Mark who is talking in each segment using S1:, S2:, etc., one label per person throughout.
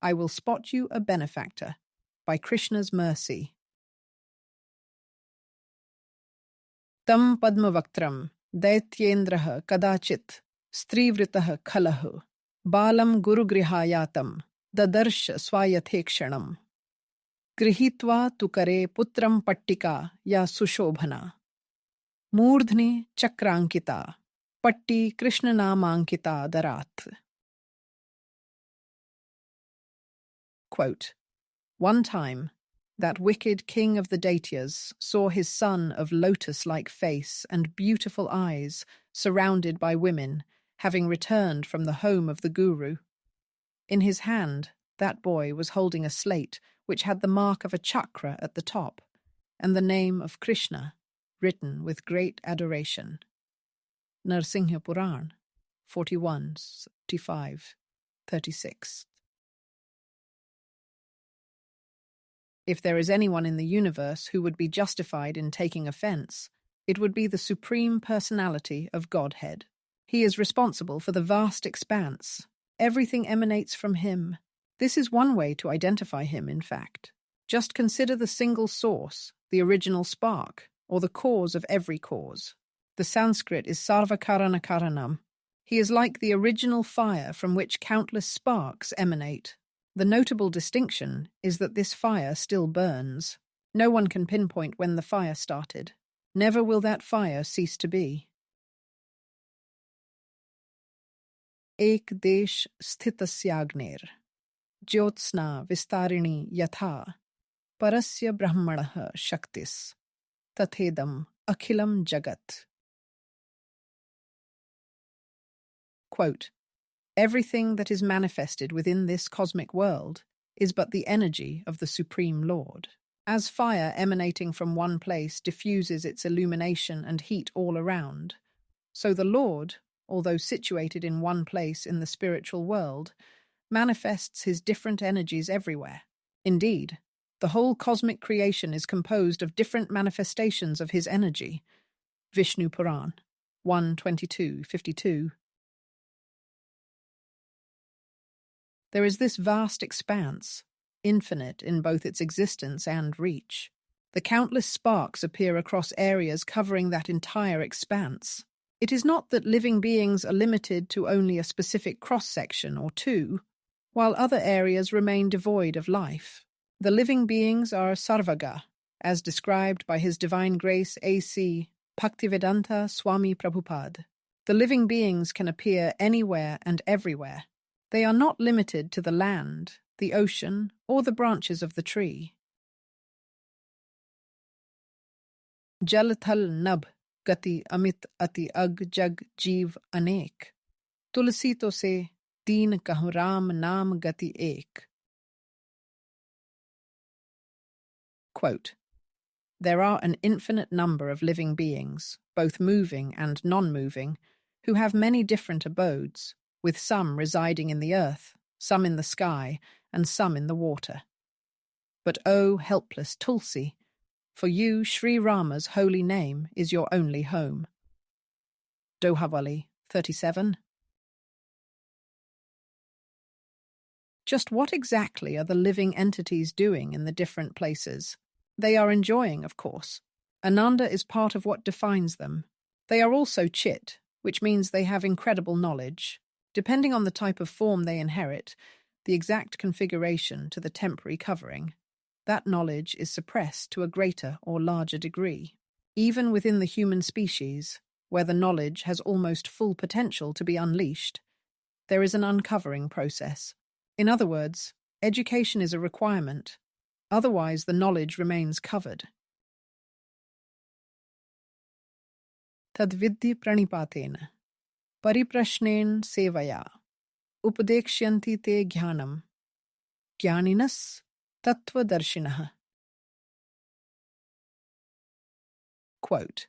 S1: I will spot you a benefactor, by Krishna's mercy. Tam padmavaktram, Daityendraha kadachit, strivritah khalahu, balam gurugrihayatam, dadarsh swayathekshanam. Grihitva tukare putram pattika ya sushobhana. Murdhni chakrankita, patti krishnanamankita darat. Quote, one time, that wicked king of the Daityas saw his son of lotus-like face and beautiful eyes, surrounded by women, having returned from the home of the guru. In his hand, that boy was holding a slate which had the mark of a chakra at the top, and the name of Krishna, written with great adoration. Narasimha Purana, 41, 35, 36. If there is anyone in the universe who would be justified in taking offense, it would be the Supreme Personality of Godhead. He is responsible for the vast expanse. Everything emanates from him. This is one way to identify him, in fact. Just consider the single source, the original spark, or the cause of every cause. The Sanskrit is sarvakarana karanam. He is like the original fire from which countless sparks emanate. The notable distinction is that this fire still burns. No one can pinpoint when the fire started. Never will that fire cease to be. Ek desh sthitasyagnir, jyotsna vistarini yatha, parasya brahmanah shaktis, tathedam akhilam jagat. Quote, everything that is manifested within this cosmic world is but the energy of the Supreme Lord. As fire emanating from one place diffuses its illumination and heat all around, so the Lord, although situated in one place in the spiritual world, manifests his different energies everywhere. Indeed, the whole cosmic creation is composed of different manifestations of his energy. Vishnu Purana, 1:22-52. There is this vast expanse, infinite in both its existence and reach. The countless sparks appear across areas covering that entire expanse. It is not that living beings are limited to only a specific cross-section or two, while other areas remain devoid of life. The living beings are sarvaga, as described by His Divine Grace A.C. Bhaktivedanta Swami Prabhupada. The living beings can appear anywhere and everywhere. They are not limited to the land, the ocean, or the branches of the tree. Jal thal nab gati amit ati ag jag jeev anek. Tulsi to se deen kahu ram naam gati ek. Quote, there are an infinite number of living beings, both moving and non-moving, who have many different abodes, with some residing in the earth, some in the sky, and some in the water. But O helpless Tulsi, for you Sri Rama's holy name is your only home. Dohavali 37. Just what exactly are the living entities doing in the different places? They are enjoying, of course. Ananda is part of what defines them. They are also chit, which means they have incredible knowledge. Depending on the type of form they inherit, the exact configuration to the temporary covering, that knowledge is suppressed to a greater or larger degree. Even within the human species, where the knowledge has almost full potential to be unleashed, there is an uncovering process. In other words, education is a requirement, otherwise the knowledge remains covered. Tadvidhi pranipatena, pariprashnen sevaya, upadekshyanti te jnanam, jnaninas tattva-darshinah. Quote,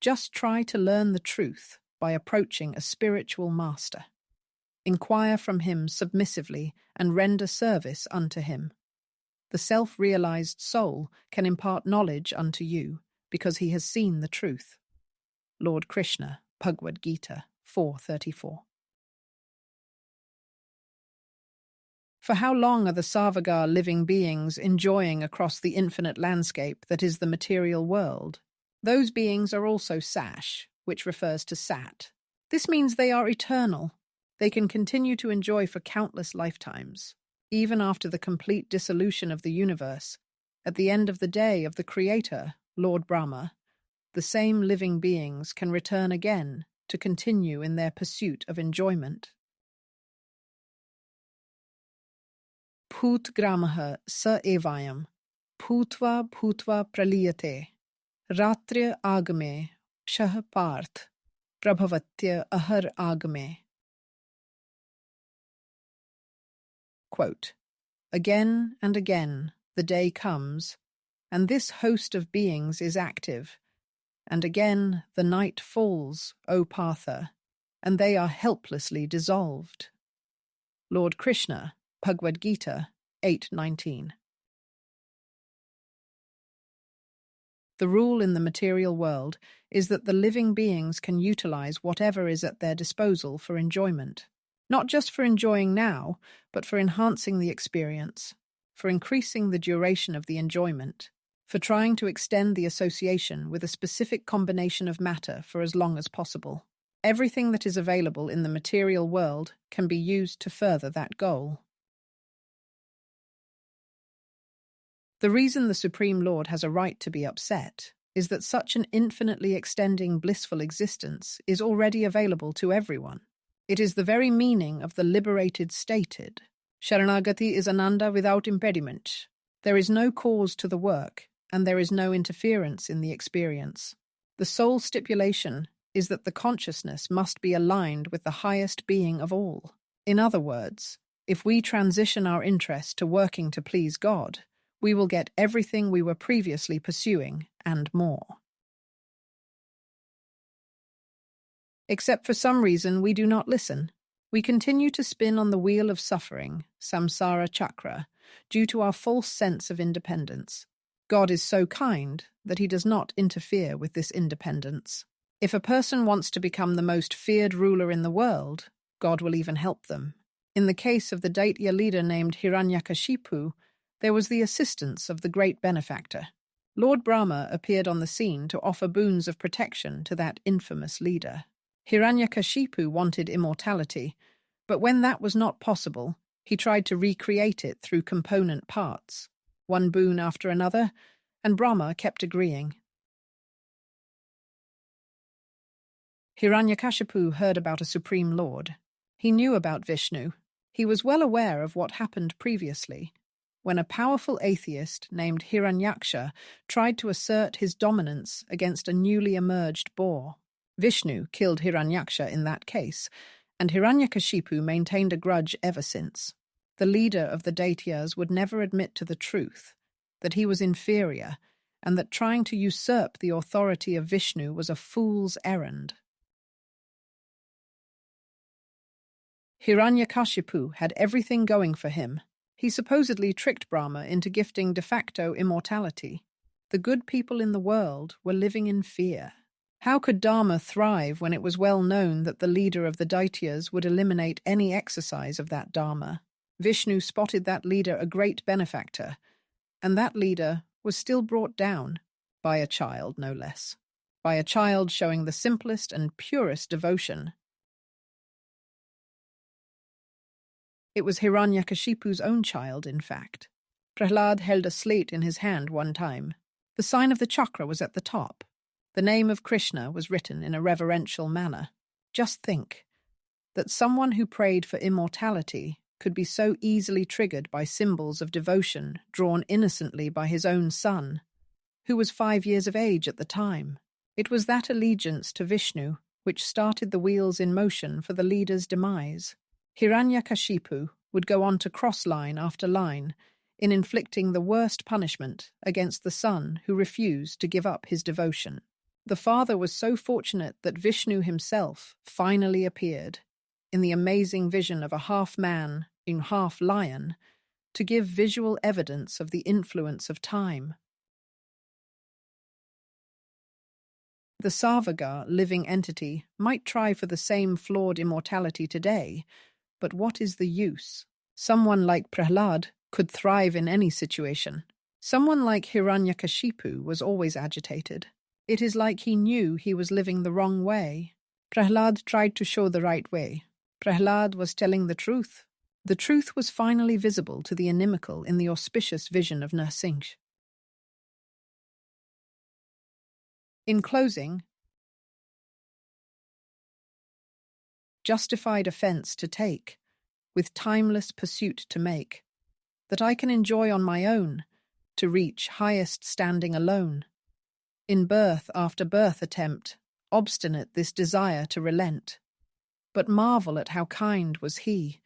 S1: just try to learn the truth by approaching a spiritual master. Inquire from him submissively and render service unto him. The self-realized soul can impart knowledge unto you because he has seen the truth. Lord Krishna, Bhagavad-gita 4:34. For how long are the Sarvaga living beings enjoying across the infinite landscape that is the material world? Those beings are also Sash, which refers to Sat. This means they are eternal. They can continue to enjoy for countless lifetimes. Even after the complete dissolution of the universe, at the end of the day of the Creator, Lord Brahma, the same living beings can return again to continue in their pursuit of enjoyment. Phut gramaha sa evayam, phutva bhutva praliyate, ratrya agame, shah parth, prabhavatya ahar agame. Quote, again and again the day comes, and this host of beings is active, and again the night falls, O Partha, and they are helplessly dissolved. Lord Krishna, Bhagavad-gita 8:19. The rule in the material world is that the living beings can utilize whatever is at their disposal for enjoyment. Not just for enjoying now, but for enhancing the experience, for increasing the duration of the enjoyment, for trying to extend the association with a specific combination of matter for as long as possible. Everything that is available in the material world can be used to further that goal. The reason the Supreme Lord has a right to be upset is that such an infinitely extending blissful existence is already available to everyone. It is the very meaning of the liberated stated. Sharanagati is ananda without impediment. There is no cause to the work, and there is no interference in the experience. The sole stipulation is that the consciousness must be aligned with the highest being of all. In other words, if we transition our interest to working to please God, we will get everything we were previously pursuing and more. Except for some reason we do not listen. We continue to spin on the wheel of suffering, samsara chakra, due to our false sense of independence. God is so kind that he does not interfere with this independence. If a person wants to become the most feared ruler in the world, God will even help them. In the case of the Daitya leader named Hiranyakashipu, there was the assistance of the great Benefactor. Lord Brahma appeared on the scene to offer boons of protection to that infamous leader. Hiranyakashipu wanted immortality, but when that was not possible, he tried to recreate it through component parts, one boon after another, and Brahma kept agreeing. Hiranyakashipu heard about a Supreme Lord. He knew about Vishnu. He was well aware of what happened previously, when a powerful atheist named Hiranyaksha tried to assert his dominance against a newly emerged boar. Vishnu killed Hiranyaksha in that case, and Hiranyakashipu maintained a grudge ever since. The leader of the Daityas would never admit to the truth, that he was inferior, and that trying to usurp the authority of Vishnu was a fool's errand. Hiranyakashipu had everything going for him. He supposedly tricked Brahma into gifting de facto immortality. The good people in the world were living in fear. How could Dharma thrive when it was well known that the leader of the Daityas would eliminate any exercise of that Dharma? Vishnu spotted that leader a great benefactor, and that leader was still brought down by a child, no less. By a child showing the simplest and purest devotion. It was Hiranyakashipu's own child, in fact. Prahlad held a slate in his hand one time. The sign of the chakra was at the top. The name of Krishna was written in a reverential manner. Just think, that someone who prayed for immortality could be so easily triggered by symbols of devotion drawn innocently by his own son, who was 5 years of age at the time. It was that allegiance to Vishnu which started the wheels in motion for the leader's demise. Hiranyakashipu would go on to cross line after line in inflicting the worst punishment against the son who refused to give up his devotion. The father was so fortunate that Vishnu himself finally appeared, in the amazing vision of a half-man in half-lion, to give visual evidence of the influence of time. The Sarvaga, living entity, might try for the same flawed immortality today, but what is the use? Someone like Prahlad could thrive in any situation. Someone like Hiranyakashipu was always agitated. It is like he knew he was living the wrong way. Prahlad tried to show the right way. Prahlad was telling the truth. The truth was finally visible to the inimical in the auspicious vision of Narasimha. In closing, justified offence to take, with timeless pursuit to make, that I can enjoy on my own, to reach highest standing alone. In birth after birth attempt, obstinate this desire to relent. But marvel at how kind was he,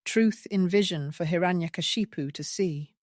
S1: truth in vision for Hiranyakashipu to see.